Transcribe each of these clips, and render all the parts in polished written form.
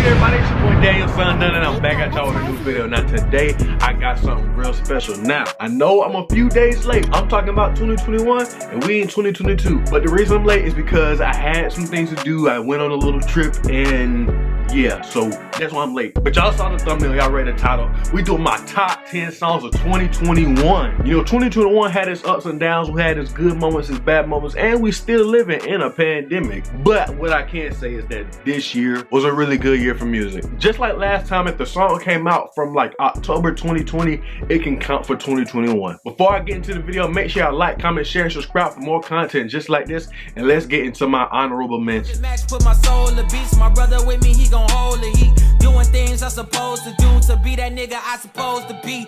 Everybody, it's your boy Daniel Son, and I'm back at y'all with a new video. Now today, I got something real special. Now, I know I'm a few days late. I'm talking about 2021, and we in 2022. But the reason I'm late is because I had some things to do. I went on a little trip, and yeah, so that's why I'm late. But y'all saw the thumbnail, y'all read the title. We doing my top 10 songs of 2021. You know, 2021 had its ups and downs. We had its good moments, its bad moments, and we still living in a pandemic. But what I can say is that this year was a really good year for music. Just like last time, if the song came out from like October 2020, it can count for 2021. Before I get into the video, make sure y'all like, comment, share, and subscribe for more content just like this. And let's get into my honorable mentions. Put my soul to beats, my brother with me, he gon' hold it. He doing things I supposed to do to be that nigga I supposed to be.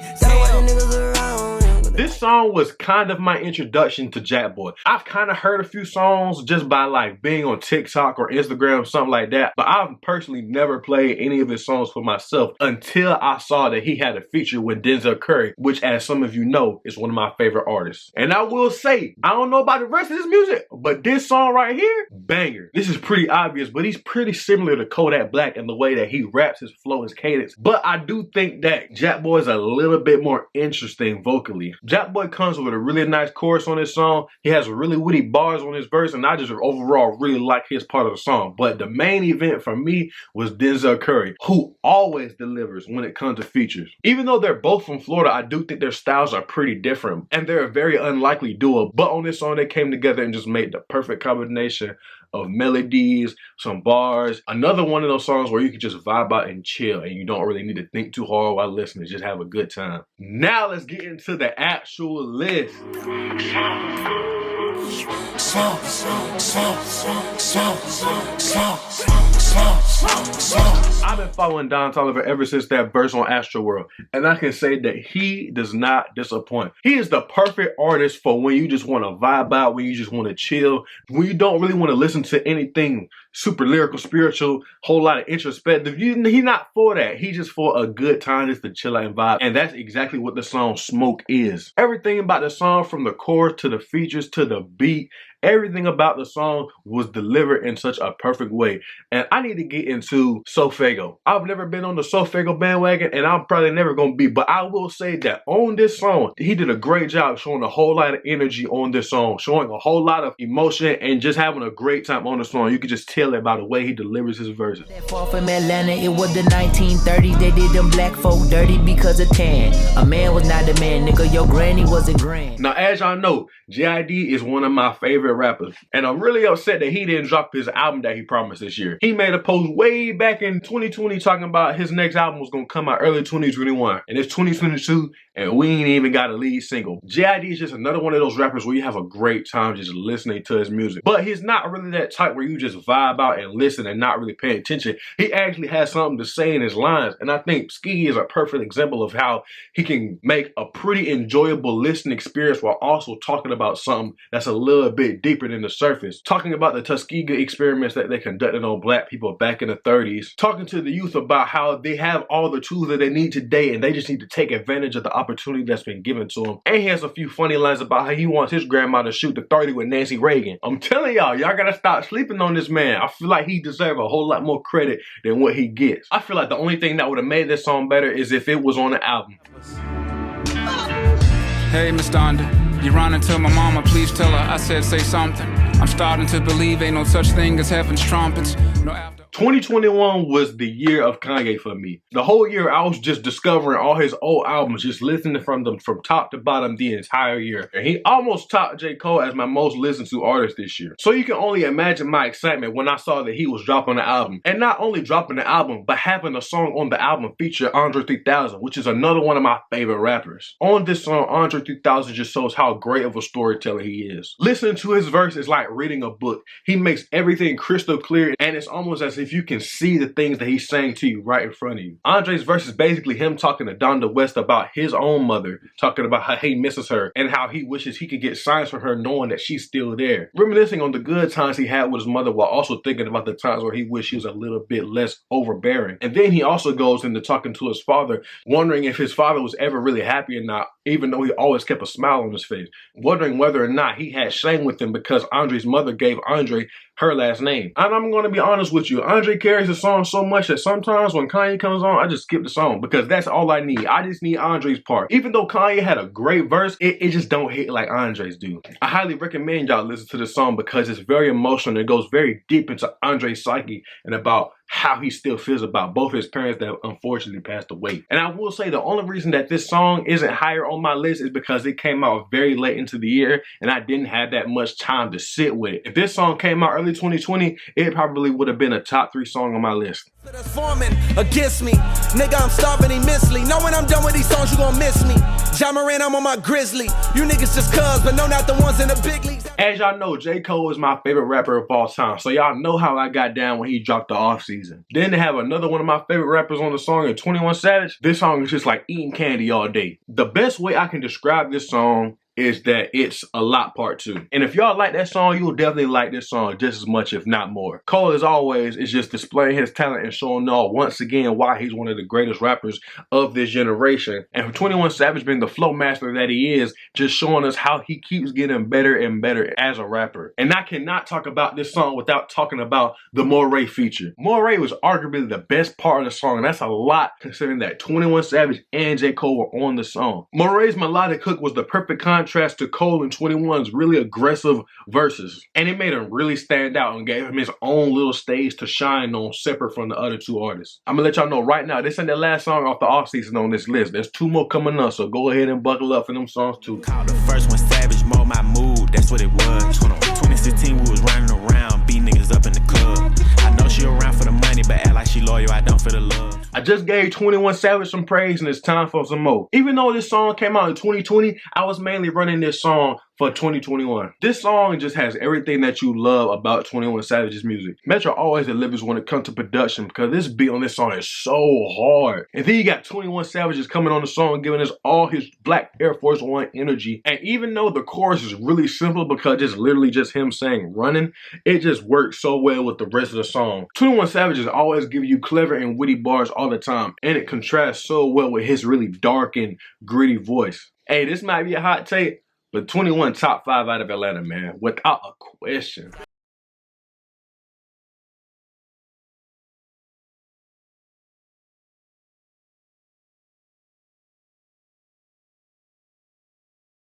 This song was kind of my introduction to Jack Boy. I've kind of heard a few songs just by like being on TikTok or Instagram, something like that. But I've personally never played any of his songs for myself until I saw that he had a feature with Denzel Curry, which, as some of you know, is one of my favorite artists. And I will say, I don't know about the rest of his music, but this song right here, banger. This is pretty obvious, but he's pretty similar to Kodak Black in the way that he raps, his flow, his cadence. But I do think that Jack Boy is a little bit more interesting vocally. Jack Boy comes with a really nice chorus on this song. He has really witty bars on his verse, and I just overall really like his part of the song. But the main event for me was Denzel Curry, who always delivers when it comes to features. Even though they're both from Florida, I do think their styles are pretty different, and they're a very unlikely duo. But on this song, they came together and just made the perfect combination of melodies, some bars. Another one of those songs where you can just vibe out and chill and you don't really need to think too hard while listening, just have a good time. Now let's get into the actual list. I've been following Don Toliver ever since that verse on Astro World, and I can say that he does not disappoint. He is the perfect artist for when you just want to vibe out, when you just want to chill, when you don't really want to listen to anything super lyrical, spiritual, whole lot of introspective. He's not for that. He's just for a good time, just to chill out and vibe. And that's exactly what the song Smoke is. Everything about the song, from the chorus to the features to the beat, everything about the song was delivered in such a perfect way. And I need to get into Sofego. I've never been on the Sofego bandwagon, and I'm probably never going to be. But I will say that on this song, he did a great job showing a whole lot of energy on this song, showing a whole lot of emotion, and just having a great time on the song. You can just tell it by the way he delivers his verses. Far from Atlanta, it was the 1930s. They did them black folk dirty because of tan. A man was not a man, nigga. Your granny wasn't grand. Now, as y'all know, J.I.D. is one of my favorite rappers, and I'm really upset that he didn't drop his album that he promised this year. He made a post way back in 2020 talking about his next album was gonna come out early 2021, and it's 2022, and we ain't even got a lead single. J.I.D. is just another one of those rappers where you have a great time just listening to his music, but he's not really that type where you just vibe out and listen and not really pay attention. He actually has something to say in his lines, and I think Ski is a perfect example of how he can make a pretty enjoyable listening experience while also talking about something that's a little bit deeper than the surface. Talking about the Tuskegee experiments that they conducted on black people back in the 30s. Talking to the youth about how they have all the tools that they need today and they just need to take advantage of the opportunity that's been given to them. And he has a few funny lines about how he wants his grandma to shoot the 30 with Nancy Reagan. I'm telling y'all gotta stop sleeping on this man. I feel like he deserves a whole lot more credit than what he gets. I feel like the only thing that would have made this song better is if it was on the album. Hey, Mr. Under, you running to my mama, please tell her I said say something. I'm starting to believe ain't no such thing as heaven's trumpets. No after 2021 was the year of Kanye for me. The whole year I was just discovering all his old albums, just listening from them from top to bottom the entire year. And he almost topped J. Cole as my most listened to artist this year. So you can only imagine my excitement when I saw that he was dropping the album. And not only dropping the album, but having a song on the album feature Andre 3000, which is another one of my favorite rappers. On this song, Andre 3000 just shows how great of a storyteller he is. Listening to his verse is like reading a book. He makes everything crystal clear, and it's almost as if you can see the things that he's saying to you right in front of you. Andre's verse is basically him talking to Donda West about his own mother, talking about how he misses her and how he wishes he could get signs from her knowing that she's still there. Reminiscing on the good times he had with his mother while also thinking about the times where he wished he was a little bit less overbearing. And then he also goes into talking to his father, wondering if his father was ever really happy or not, even though he always kept a smile on his face, wondering whether or not he had shame with him because Andre's mother gave Andre her last name. And I'm going to be honest with you, Andre carries the song so much that sometimes when Kanye comes on, I just skip the song because that's all I need. I just need Andre's part. Even though Kanye had a great verse, it just don't hit like Andre's do. I highly recommend y'all listen to this song because it's very emotional. It goes very deep into Andre's psyche and about how he still feels about both his parents that unfortunately passed away. And I will say the only reason that this song isn't higher on my list is because it came out very late into the year and I didn't have that much time to sit with it. If this song came out early 2020, it probably would have been a top 3 song on my list. Forming against me, nigga, I'm starving immensely. Know when I'm done with these songs, you gon' miss me. John Moran, I'm on my grizzly. You niggas just cuz, but no, not the ones in the big leagues. As y'all know, J. Cole is my favorite rapper of all time, so y'all know how I got down when he dropped the Offseason. Then to have another one of my favorite rappers on the song in 21 Savage, this song is just like eating candy all day. The best way I can describe this song is that it's a lot part 2. And if y'all like that song, you'll definitely like this song just as much, if not more. Cole, as always, is just displaying his talent and showing y'all once again why he's one of the greatest rappers of this generation. And for 21 Savage being the flow master that he is, just showing us how he keeps getting better and better as a rapper. And I cannot talk about this song without talking about the Moray feature. Moray was arguably the best part of the song, and that's a lot considering that 21 Savage and J. Cole were on the song. Moray's melodic hook was the perfect contrast to Cole and 21's really aggressive verses. And it made him really stand out and gave him his own little stage to shine on separate from the other 2 artists. I'm gonna let y'all know right now, this ain't the last song off the Offseason on this list. There's 2 more coming up, so go ahead and buckle up for them songs too. Call the first one Savage, mold my mood, that's what it was. 2016 we was running around, beat niggas up in the club. I know she around for the money, but act like she loyal, I don't for the love. I just gave 21 Savage some praise and it's time for some more. Even though this song came out in 2020, I was mainly running this song for 2021. This song just has everything that you love about 21 Savage's music. Metro always delivers when it comes to production because this beat on this song is so hard. And then you got 21 Savages coming on the song giving us all his Black Air Force One energy. And even though the chorus is really simple because it's literally just him saying running, it just works so well with the rest of the song. 21 Savages always give you clever and witty bars all the time, and it contrasts so well with his really dark and gritty voice. Hey, this might be a hot take, but 21 top 5 out of Atlanta, man, without a question.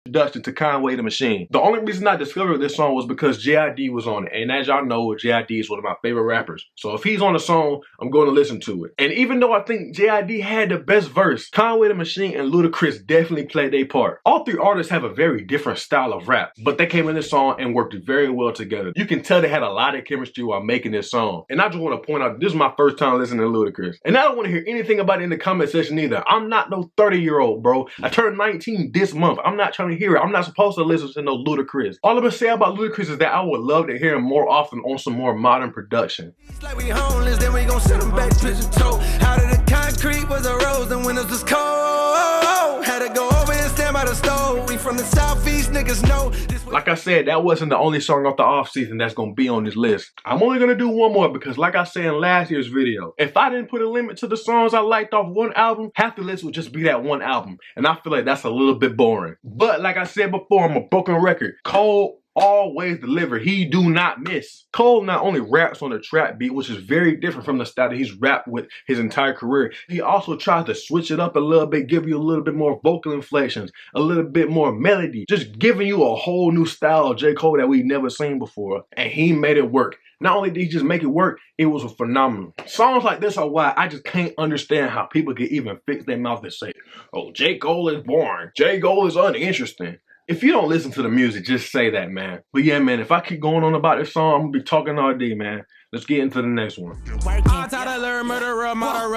Introduction to Conway the Machine. The only reason I discovered this song was because JID was on it. And as y'all know, JID is one of my favorite rappers. So if he's on a song, I'm going to listen to it. And even though I think JID had the best verse, Conway the Machine and Ludacris definitely played their part. All 3 artists have a very different style of rap, but they came in this song and worked very well together. You can tell they had a lot of chemistry while making this song. And I just want to point out, this is my first time listening to Ludacris. And I don't want to hear anything about it in the comment section either. I'm not no 30-year-old, bro. I turned 19 this month. I'm not trying to hear it. I'm not supposed to listen to no Ludacris. All I'm gonna say about Ludacris is that I would love to hear him more often on some more modern production. Like we homeless, then we gon' send them back to the toe. Out of the concrete was a rose, and windows was cold. Had to go over and stand by the stove. We from the southeast, niggas know. Like I said, that wasn't the only song off the Offseason that's gonna be on this list. I'm only gonna do one more because like I said in last year's video, if I didn't put a limit to the songs I liked off one album, half the list would just be that one album. And I feel like that's a little bit boring. But like I said before, I'm a broken record. Cole always deliver. He do not miss. Cole not only raps on the trap beat, which is very different from the style that he's rapped with his entire career, he also tries to switch it up a little bit, give you a little bit more vocal inflections, a little bit more melody, just giving you a whole new style of J. Cole that we've never seen before. And he made it work. Not only did he just make it work, it was phenomenal. Songs like this are why I just can't understand how people can even fix their mouth and say, oh, J. Cole is boring. J. Cole is uninteresting. If you don't listen to the music, just say that, man. But yeah, man, if I keep going on about this song, I'm gonna be talking all day, man. Let's get into the next one. Murderer,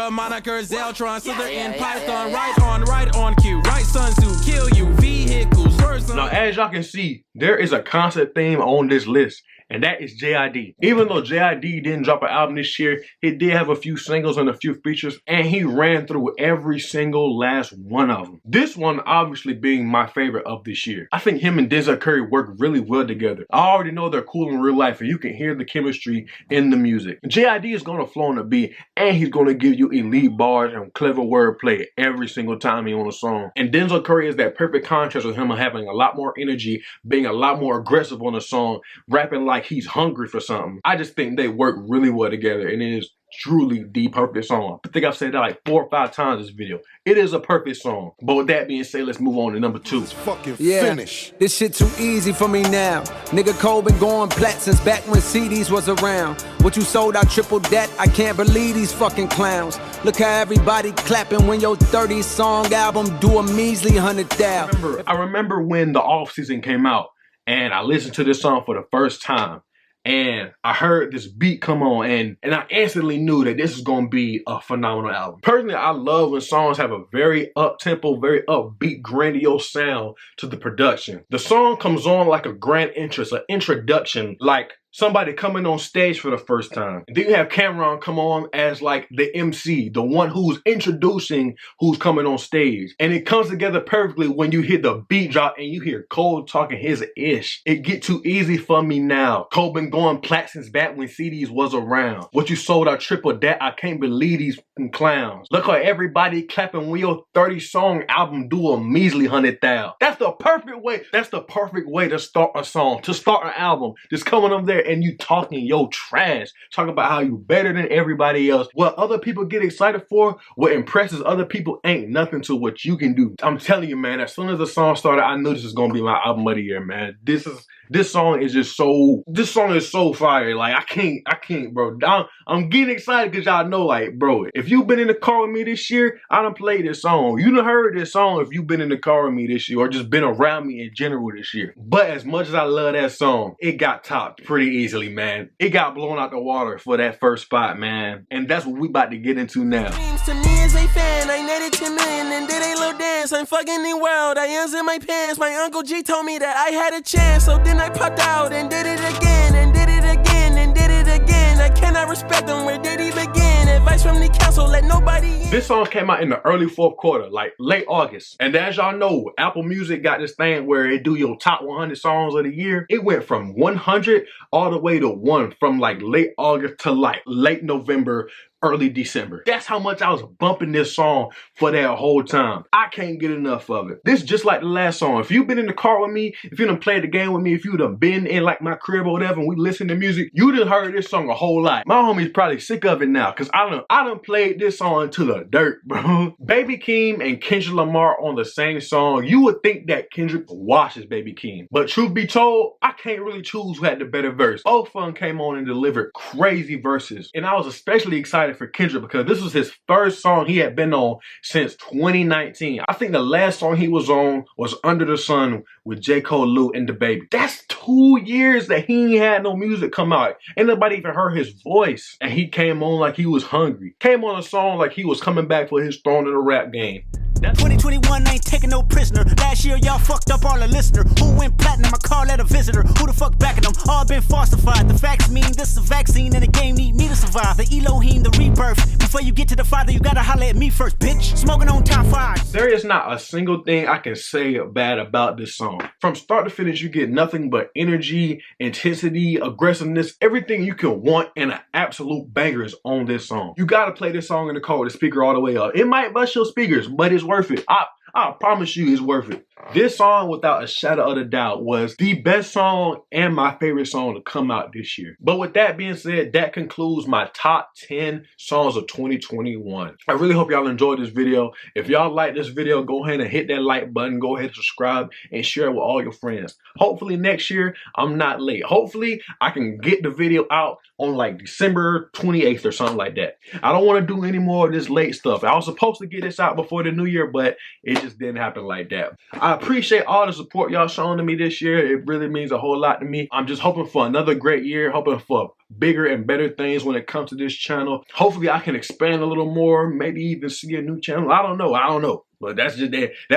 moniker, Zeltron, Slither in Python, right on cue, right Sun Tzu, kill you, vehicles, Now, as y'all can see, there is a constant theme on this list, and that is JID. Even though JID didn't drop an album this year, he did have a few singles and a few features, and he ran through every single last one of them. This one obviously being my favorite of this year. I think him and Denzel Curry work really well together. I already know they're cool in real life, and you can hear the chemistry in the music. JID is gonna flow on the beat, and he's gonna give you elite bars and clever wordplay every single time he's on a song. And Denzel Curry is that perfect contrast with him having a lot more energy, being a lot more aggressive on the song, rapping like he's hungry for something. I just think they work really well together, and it is truly the perfect song. I think I've said that like 4 or 5 times in this video. It is a perfect song. But with that being said, let's move on to number 2. Let's fucking finish. This shit too easy for me now. Nigga Cole been going plat since back when CDs was around. What you sold, I tripled that. I can't believe these fucking clowns. Look how everybody clapping when your 30 song album do a measly 100,000. I remember when the off season came out, and I listened to this song for the first time. And I heard this beat come on, and I instantly knew that this is gonna be a phenomenal album. Personally, I love when songs have a very up-tempo, very upbeat, grandiose sound to the production. The song comes on like a grand entrance, an introduction, like somebody coming on stage for the first time. And then you have Cameron come on as like the MC, the one who's introducing who's coming on stage. And it comes together perfectly when you hear the beat drop and you hear Cole talking his ish. It get too easy for me now. Cole been going plat since back when CDs was around. What you sold, I tripled that. I can't believe these clowns. Look how everybody clapping when your 30 song album do a measly 100,000. That's the perfect way. That's the perfect way to start a song, to start an album. Just coming up there and you talking your trash, talking about how you better than everybody else. What other people get excited for, what impresses other people ain't nothing to what you can do. I'm telling you, man, as soon as the song started, I knew this is gonna be my album of the year, man. This song is just so, this song is so fire. Like, I can't, bro. I'm getting excited because y'all know, like, bro, if you've been in the car with me this year, I done played this song. You done heard this song if you've been in the car with me this year or just been around me in general this year. But as much as I love that song, it got topped pretty easily, man. It got blown out the water for that first spot, man. And that's what we about to get into now. To me as a fan, I netted 10 million and did a little dance. I'm fucking the world, I ends in my pants. My Uncle G told me that I had a chance, so then I popped out and did it again, and did it again, and did it again. I cannot respect them, where did he begin? Advice from the council, let nobody in. This song came out in the early 4th quarter, like late August. And as y'all know, Apple Music got this thing where it do your top 100 songs of the year. It went from 100 all the way to 1 from like late August to like late November, early December. That's how much I was bumping this song for that whole time. I can't get enough of it. This just like the last song. If you've been in the car with me, if you done played the game with me, if you done been in like my crib or whatever and we listen to music, you done heard this song a whole lot. My homie's probably sick of it now because I done played this song to the dirt, bro. Baby Keem and Kendrick Lamar on the same song. You would think that Kendrick washes Baby Keem. But truth be told, I can't really choose who had the better verse. Both of them came on and delivered crazy verses. And I was especially excited for Kendrick because this was his first song he had been on since 2019. I think the last song he was on was Under the Sun with J. Cole, Lou, and DaBaby. That's 2 years that he ain't had no music come out. Ain't nobody even heard his voice. And he came on like he was hungry. Came on a song like he was coming back for his throne in the rap game. 2021 ain't taking no prisoner. Last year y'all fucked up all the listener. Who went platinum? I call that a visitor. Who the fuck backing them? All been falsified. The facts mean this is a vaccine and the game need me to survive. The Elohim, the rebirth. Before you get to the Father, you gotta holler at me first, bitch. Smoking on top 5. There is not a single thing I can say bad about this song. From start to finish, you get nothing but energy, intensity, aggressiveness, everything you can want in an absolute banger is on this song. You gotta play this song in the car with the speaker all the way up. It might bust your speakers, but it's worth it. I promise you it's worth it. This song, without a shadow of a doubt, was the best song and my favorite song to come out this year. But with that being said, that concludes my top 10 songs of 2021. I really hope y'all enjoyed this video. If y'all like this video, go ahead and hit that like button. Go ahead and subscribe and share it with all your friends. Hopefully next year, I'm not late. Hopefully, I can get the video out on like December 28th or something like that. I don't want to do any more of this late stuff. I was supposed to get this out before the new year, but it just didn't happen like that. I appreciate all the support y'all showing to me this year. It really means a whole lot to me. I'm just hoping for another great year, hoping for bigger and better things when it comes to this channel. Hopefully I can expand a little more, maybe even see a new channel. I don't know. But that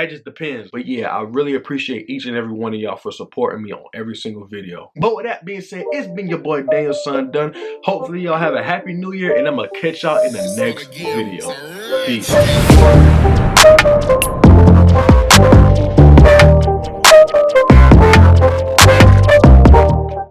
just depends. But yeah, I really appreciate each and every one of y'all for supporting me on every single video. But with that being said, it's been your boy Daniel Son Done. Hopefully y'all have a happy new year, and I'm gonna catch y'all in the next video. Peace.